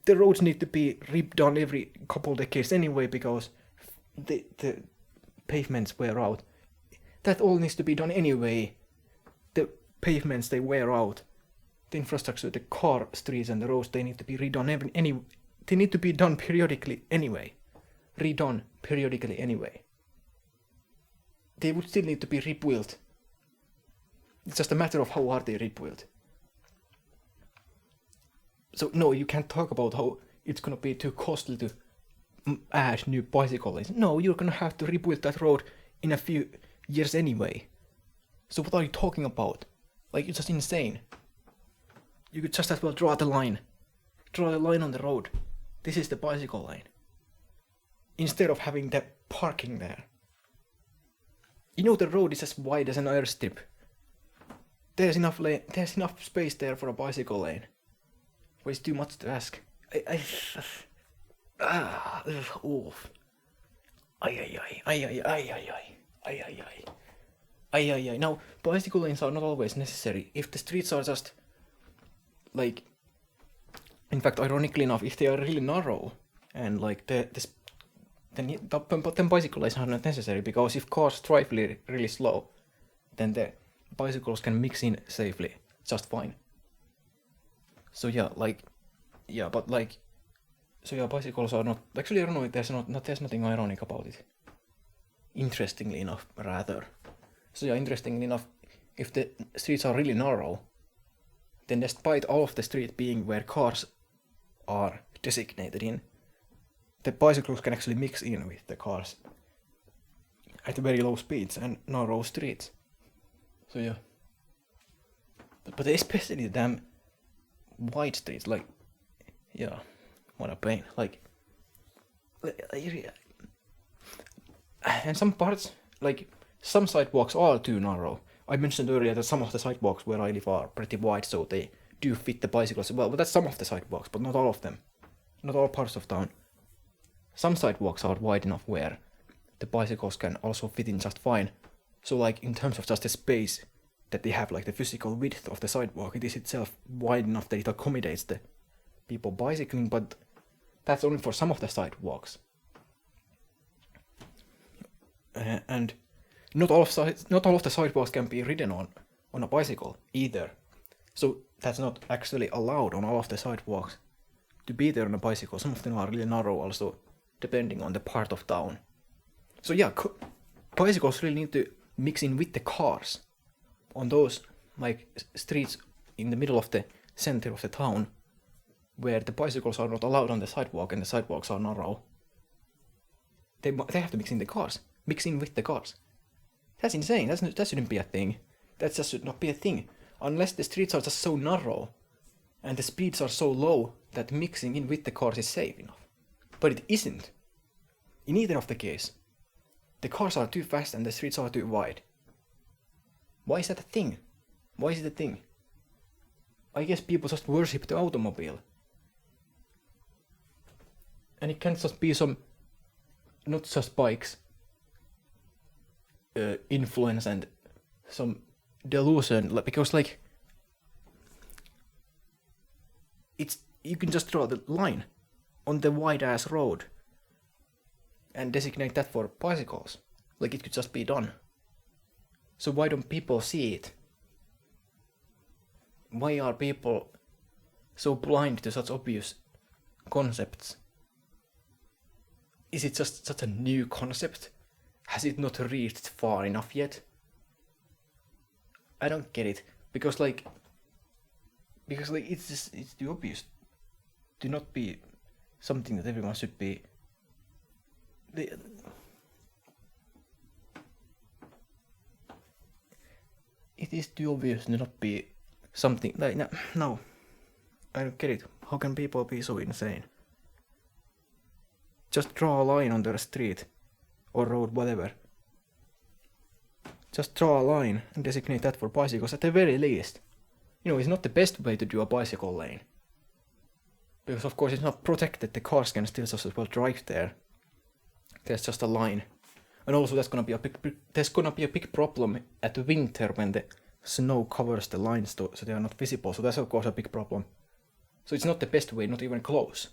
The roads need to be redone every couple decades anyway because the pavements wear out. That all needs to be done anyway. The pavements, they wear out. The infrastructure, the car streets and the roads, they need to be redone they need to be done periodically anyway. Redone periodically anyway. They would still need to be rebuilt. It's just a matter of how hard they rebuilt. So no, you can't talk about how it's gonna be too costly to add new bicycle lanes. No, you're gonna have to rebuild that road in a few years anyway. So what are you talking about? Like, it's just insane. You could just as well draw the line. Draw the line on the road. This is the bicycle lane. Instead of having the parking there. You know the road is as wide as an airstrip. There's enough space there for a bicycle lane. But it's too much to ask. Oof. Now, bicycle lanes are not always necessary. If the streets are just like, in fact, ironically enough, if they are really narrow and like then bicycle lanes are not necessary, because if cars drive really slow, then the bicycles can mix in safely just fine. So bicycles are not actually. I don't know. There's nothing ironic about it. Interestingly enough, rather. So interestingly enough, if the streets are really narrow, then despite all of the street being where cars are designated in, the bicycles can actually mix in with the cars at very low speeds and narrow streets. So yeah. But especially the damn wide streets, like, yeah, what a pain. Like, and some parts, like, some sidewalks are too narrow. I mentioned earlier that some of the sidewalks where I live are pretty wide, so they do fit the bicycles well. But that's some of the sidewalks, but not all of them. Not all parts of town. Some sidewalks are wide enough where the bicycles can also fit in just fine. So like in terms of just the space that they have, like the physical width of the sidewalk, it is itself wide enough that it accommodates the people bicycling, but that's only for some of the sidewalks. And not all of the sidewalks can be ridden on a bicycle either. So that's not actually allowed on all of the sidewalks to be there on a bicycle. Some of them are really narrow also, depending on the part of town. So yeah, bicycles really need to mix in with the cars on those like streets in the middle of the center of the town where the bicycles are not allowed on the sidewalk and the sidewalks are narrow. They have to mix in the cars. Mix in with the cars. That's insane. That shouldn't be a thing. That just should not be a thing. Unless the streets are just so narrow and the speeds are so low that mixing in with the cars is safe enough. But it isn't. In either of the case. The cars are too fast and the streets are too wide. Why is that a thing? Why is it a thing? I guess people just worship the automobile. And it can't just be some, not just bikes, influence and some delusion, because like you can just draw the line on the wide ass road and designate that for bicycles. Like it could just be done. So why don't people see it? Why are people so blind to such obvious concepts? Is it just such a new concept? Has it not reached far enough yet? I don't get it. Because it's too obvious to not be something that everyone should be. It is too obvious to not be something like no. I don't get it. How can people be so insane? Just draw a line on the street or road, whatever. Just draw a line and designate that for bicycles at the very least. You know, it's not the best way to do a bicycle lane. Because of course it's not protected, the cars can still just as well drive there. There's just a line. And also there's gonna be a big problem at the winter when the snow covers the lines so they are not visible. So that's of course a big problem. So it's not the best way, not even close.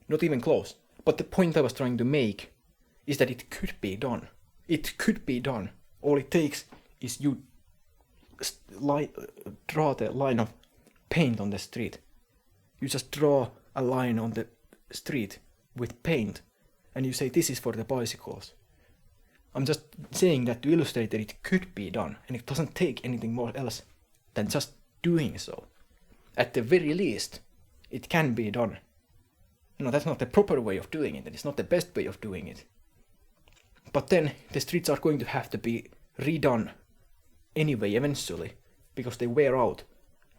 Not even close. But the point I was trying to make is that it could be done. It could be done. All it takes is you draw the line of paint on the street. You just draw a line on the street with paint and you say this is for the bicycles. I'm just saying that to illustrate that it could be done and it doesn't take anything more else than just doing so. At the very least, it can be done. No, that's not the proper way of doing it, and it's not the best way of doing it. But then the streets are going to have to be redone anyway eventually, because they wear out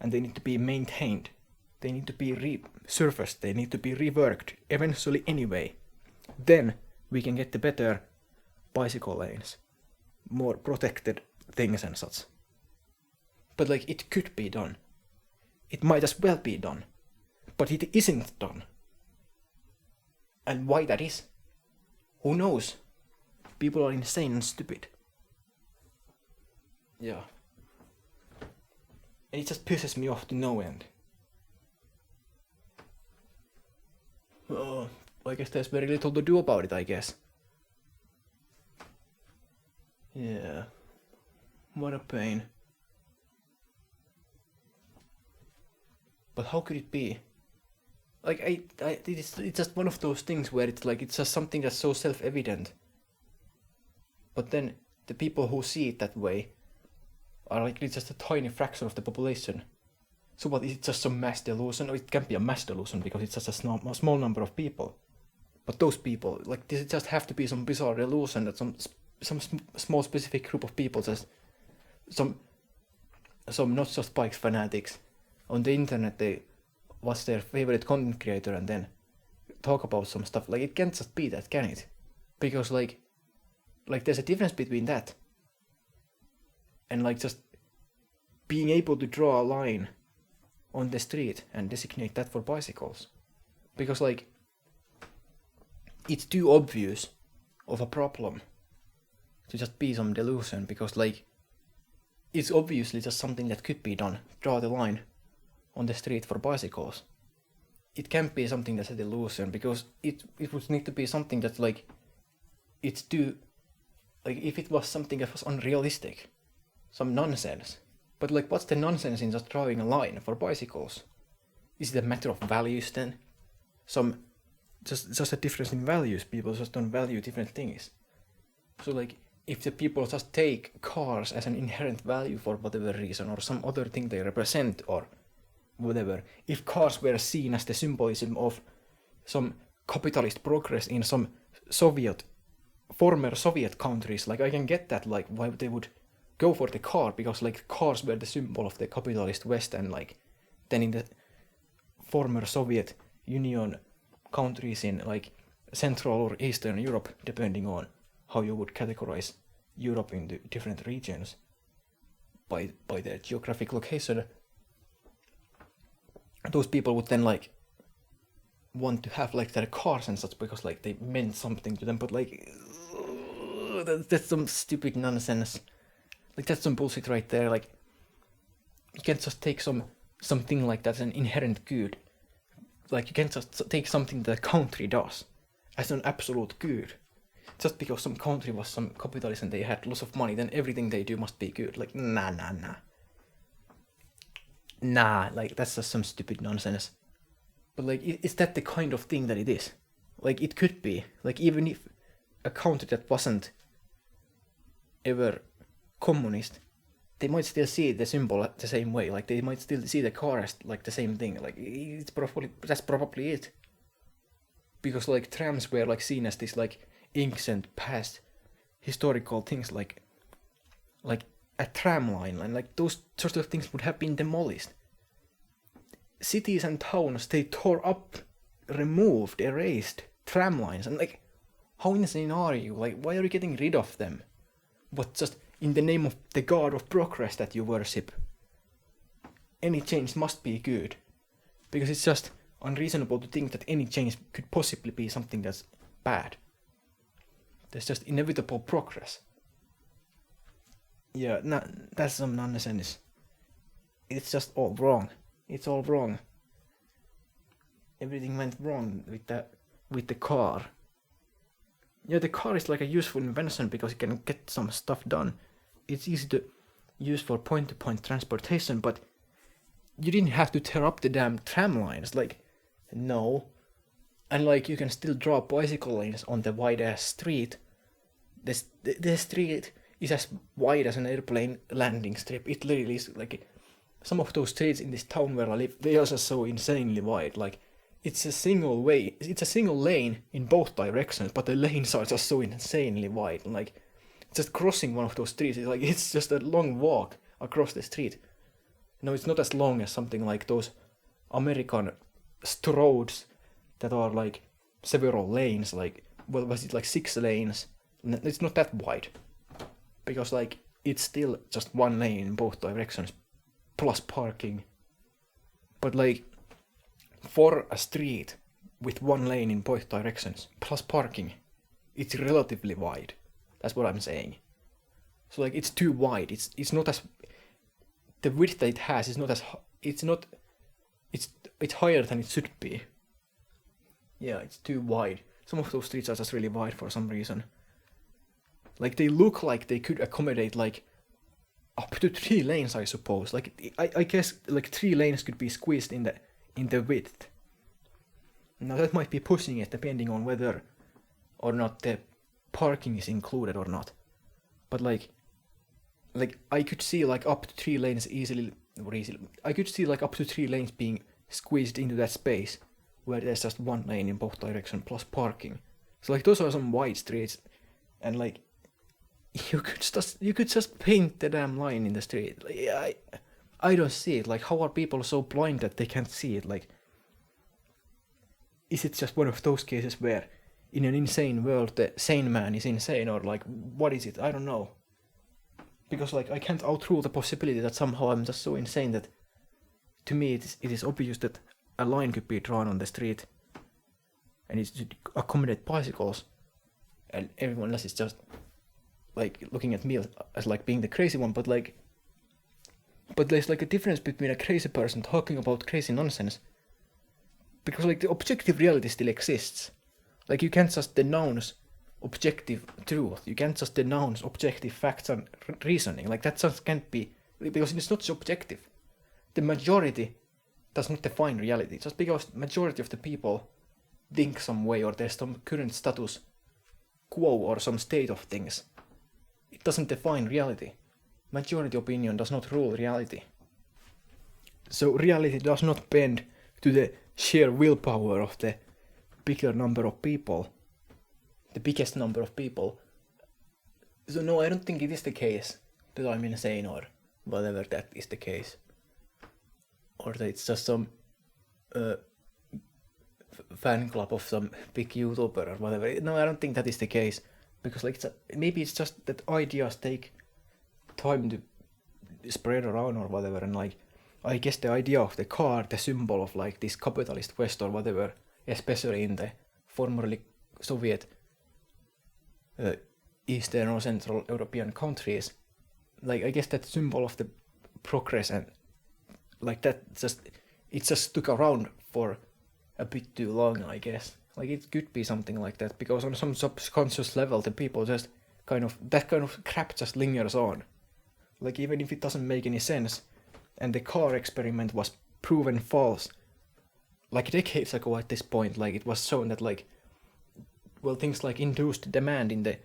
and they need to be maintained. They need to be resurfaced, they need to be reworked eventually anyway. Then we can get the better bicycle lanes, more protected things and such. But like it could be done. It might as well be done. But it isn't done. And why that is? Who knows? People are insane and stupid. Yeah. And it just pisses me off to no end. Oh, I guess there's very little to do about it, I guess. Yeah. What a pain. But how could it be? Like, it's just one of those things where it's like, it's just something that's so self-evident. But then, the people who see it that way are like, it's just a tiny fraction of the population. So what, is it just some mass delusion? Or it can't be a mass delusion because it's just a small number of people. But those people, like, does it just have to be some bizarre delusion that some small specific group of people, just some not just bikes fanatics on the internet, they watch their favorite content creator and then talk about some stuff. Like, it can't just be that, can it? Because like there's a difference between that and like just being able to draw a line on the street and designate that for bicycles. Because like it's too obvious of a problem to just be some delusion, because like it's obviously just something that could be done. Draw the line on the street for bicycles. It can't be something that's a delusion, because it would need to be something that's like, it's too, like if it was something that was unrealistic, some nonsense. But like, what's the nonsense in just drawing a line for bicycles? Is it a matter of values then? Just a difference in values. People just don't value different things. So like, if the people just take cars as an inherent value for whatever reason, or some other thing they represent, or whatever, if cars were seen as the symbolism of some capitalist progress in some former Soviet countries, like I can get that, like why they would go for the car, because like cars were the symbol of the capitalist West, and like then in the former Soviet Union countries in like Central or Eastern Europe, depending on how you would categorize Europe into different regions by their geographic location, those people would then like want to have like their cars and such because like they meant something to them. But like that's some stupid nonsense. Like that's some bullshit right there. Like you can't just take something like that as an inherent good. Like you can't just take something that a country does as an absolute good. Just because some country was some capitalist and they had lots of money, then everything they do must be good. Like nah. Like that's just some stupid nonsense. But like, is that the kind of thing that it is? Like it could be. Like even if a country that wasn't ever communist, they might still see the symbol the same way. Like they might still see the car as like the same thing. Like that's probably it. Because like trams were like seen as this like ancient past historical things, like a tram line, and like those sorts of things would have been demolished. Cities and towns, they tore up, removed, erased tram lines, and like how insane are you? Like why are you getting rid of them? What, just in the name of the god of progress that you worship? Any change must be good, because it's just unreasonable to think that any change could possibly be something that's bad. There's just inevitable progress. Yeah, that's some nonsense. It's just all wrong. It's all wrong. Everything went wrong with the car. Yeah, the car is like a useful invention because it can get some stuff done. It's easy to use for point-to-point transportation, but you didn't have to tear up the damn tram lines. Like, no. And like, you can still draw bicycle lanes on the wide-ass street. The street is as wide as an airplane landing strip. It literally is like, some of those streets in this town where I live, they are just so insanely wide. Like, it's a single lane in both directions, but the lanes are just so insanely wide. Like, just crossing one of those streets is like, it's just a long walk across the street. No, it's not as long as something like those American roads that are like several lanes, like, what was it, like 6 lanes? It's not that wide, because like it's still just one lane in both directions plus parking. But like, for a street with one lane in both directions plus parking, it's relatively wide. That's what I'm saying. So like, it's too wide. It's not as, the width that it has is not as, it's higher than it should be. Yeah, it's too wide. Some of those streets are just really wide for some reason. Like, they look like they could accommodate like up to 3 lanes, I suppose. Like, I guess like 3 lanes could be squeezed in the width. Now that might be pushing it, depending on whether or not the parking is included or not. But like I could see like up to 3 lanes easily. I could see like up to 3 lanes being squeezed into that space where there's just 1 lane in both directions plus parking. So like, those are some wide streets, and like, you could just paint the damn line in the street. Like, I don't see it. Like, how are people so blind that they can't see it? Like, is it just one of those cases where in an insane world the sane man is insane, or like, what is it? I don't know. Because like, I can't outrule the possibility that somehow I'm just so insane that to me it is obvious that a line could be drawn on the street and it should accommodate bicycles, and everyone else is just like looking at me as like being the crazy one. But there's like a difference between a crazy person talking about crazy nonsense, because like the objective reality still exists. Like, you can't just denounce objective truth. You can't just denounce objective facts and reasoning. Like, that just can't be, because it's not subjective. The majority does not define reality. Just because majority of the people think some way, or there's some current status quo or some state of things, it doesn't define reality. Majority opinion does not rule reality. So reality does not bend to the sheer willpower of the bigger number of people, the biggest number of people. So no, I don't think it is the case that I'm insane, or whatever that is the case, or that it's just some fan club of some big YouTuber or whatever. No, I don't think that is the case, because like, maybe it's just that ideas take time to spread around or whatever, and like, I guess the idea of the car, the symbol of like this capitalist West or whatever, especially in the formerly Soviet Eastern or Central European countries, like I guess that symbol of the progress and like that it just stuck around for a bit too long, I guess. Like it could be something like that because on some subconscious level the people just that kind of crap just lingers on. Like even if it doesn't make any sense and the car experiment was proven false like decades ago at this point, like it was shown that like well things like induced demand in the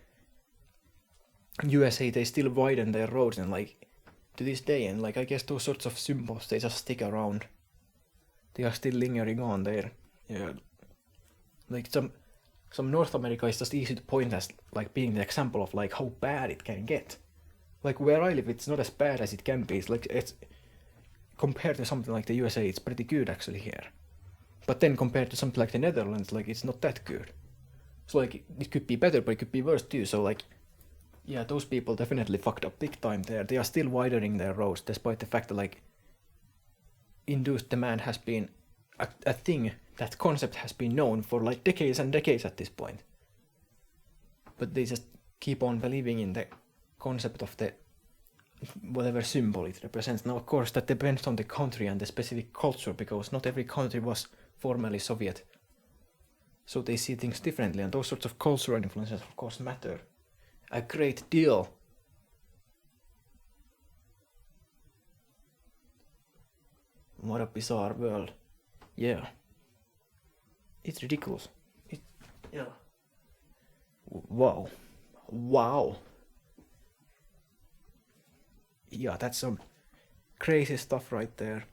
USA, they still widen their roads and like to this day, and like I guess those sorts of symbols they just stick around. They are still lingering on there. Yeah. Like some North America is just easy to point as like being the example of like how bad it can get. Like where I live it's not as bad as it can be. It's like it's compared to something like the USA it's pretty good actually here. But then compared to something like the Netherlands, like it's not that good. So like it could be better but it could be worse too. So like yeah, those people definitely fucked up big time there. They are still widening their roads despite the fact that like induced demand has been a thing, that concept has been known for like decades and decades at this point. But they just keep on believing in the concept of the whatever symbol it represents. Now of course that depends on the country and the specific culture because not every country was formerly Soviet. So they see things differently and those sorts of cultural influences of course matter a great deal. What a bizarre world. Yeah. It's ridiculous. Yeah. Wow. Wow. Yeah, that's some crazy stuff right there.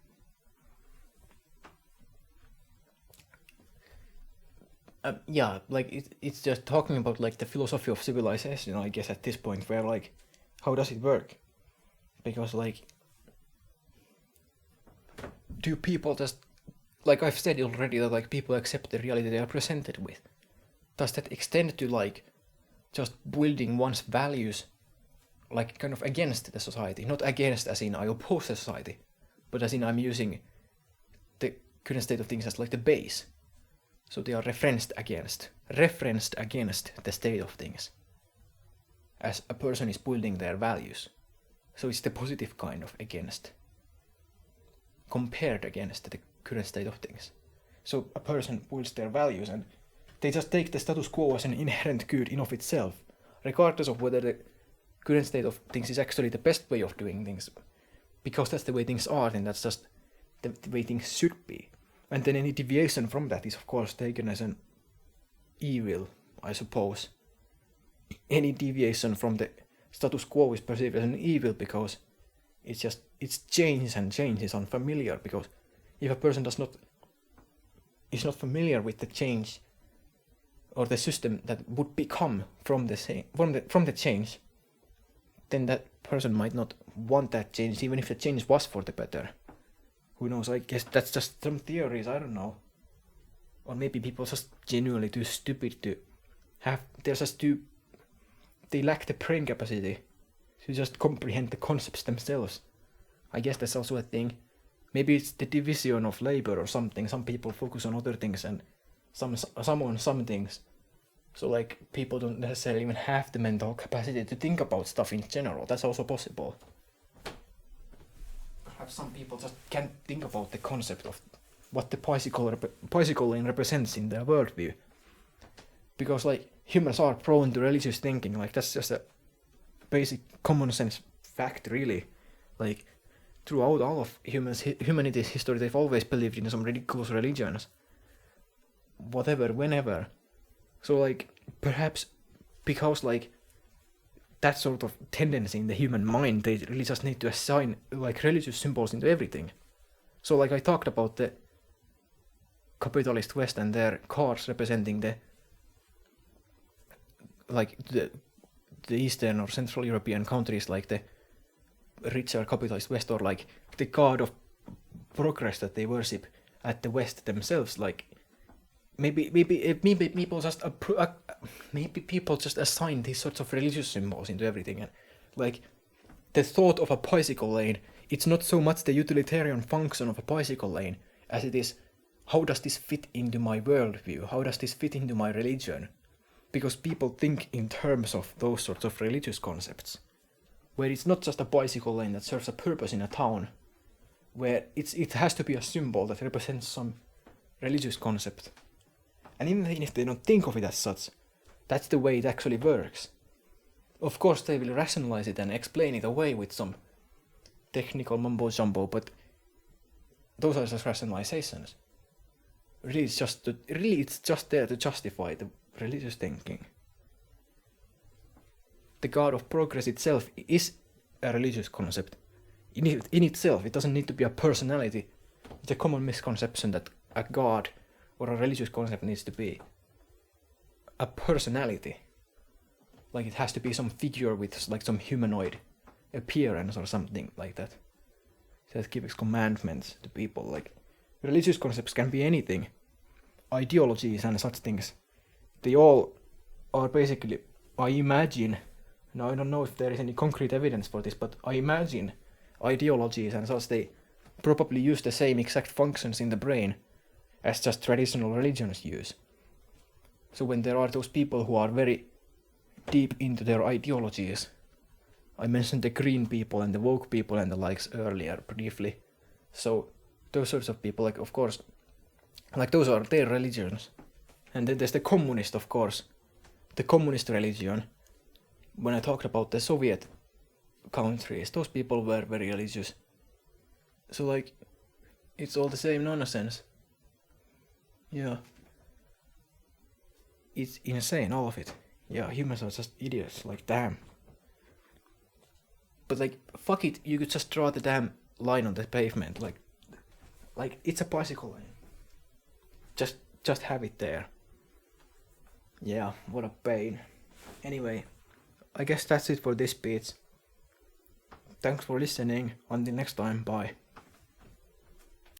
Yeah, like it's just talking about like the philosophy of civilization, I guess, at this point, where like, how does it work? Because like, do people just, like I've said already, that like people accept the reality they are presented with? Does that extend to like, just building one's values, like kind of against the society? Not against as in I oppose the society, but as in I'm using the current state of things as like the base. So they are referenced against the state of things as a person is building their values. So it's the positive kind of against, compared against the current state of things. So a person builds their values and they just take the status quo as an inherent good in of itself, regardless of whether the current state of things is actually the best way of doing things. Because that's the way things are, then that's just the way things should be. And then any deviation from that is of course taken as an evil, I suppose. Any deviation from the status quo is perceived as an evil because it's change, and change is unfamiliar, because if a person is not familiar with the change or the system that would become from the change, then that person might not want that change, even if the change was for the better. Who knows, I guess that's just some theories, I don't know. Or maybe people are just genuinely too stupid to have, they lack the brain capacity to just comprehend the concepts themselves. I guess that's also a thing. Maybe it's the division of labor or something. Some people focus on other things and some on some things. So like people don't necessarily even have the mental capacity to think about stuff in general. That's also possible. Perhaps some people just can't think about the concept of what the bicycle lane represents in their worldview. Because like humans are prone to religious thinking. Like that's just a basic common sense fact, really. Like throughout all of humanity's history, they've always believed in some ridiculous religions. Whatever, whenever. So like perhaps because like that sort of tendency in the human mind, they really just need to assign like religious symbols into everything. So like I talked about the capitalist West and their cars representing the Eastern or Central European countries, like the richer capitalist West, or like the god of progress that they worship at the West themselves. Like maybe people just assign these sorts of religious symbols into everything, and like the thought of a bicycle lane, it's not so much the utilitarian function of a bicycle lane as it is how does this fit into my worldview, how does this fit into my religion, because people think in terms of those sorts of religious concepts. where it's not just a bicycle lane that serves a purpose in a town, where it has to be a symbol that represents some religious concept. And even if they don't think of it as such, that's the way it actually works. Of course they will rationalize it and explain it away with some technical mumbo jumbo, but those are just rationalizations. Really, it's just there to justify the religious thinking. The God of progress itself is a religious concept. In itself, it doesn't need to be a personality. It's a common misconception that a God or a religious concept needs to be a personality. Like it has to be some figure with like some humanoid appearance or something like that. That gives commandments to people. Like religious concepts can be anything. Ideologies and such things. They all are basically, I imagine, now I don't know if there is any concrete evidence for this, but I imagine ideologies and such, they probably use the same exact functions in the brain as just traditional religions use. So when there are those people who are very deep into their ideologies, I mentioned the green people and the woke people and the likes earlier briefly. So those sorts of people, like of course, like those are their religions. And then there's the communist, of course, the communist religion. When I talked about the Soviet countries, those people were very religious. So like, it's all the same nonsense. Yeah. It's insane, all of it. Yeah, humans are just idiots, like damn. But like, fuck it, you could just draw the damn line on the pavement, like it's a bicycle lane. Just have it there. Yeah, what a pain. Anyway, I guess that's it for this bit. Thanks for listening. Until next time, bye.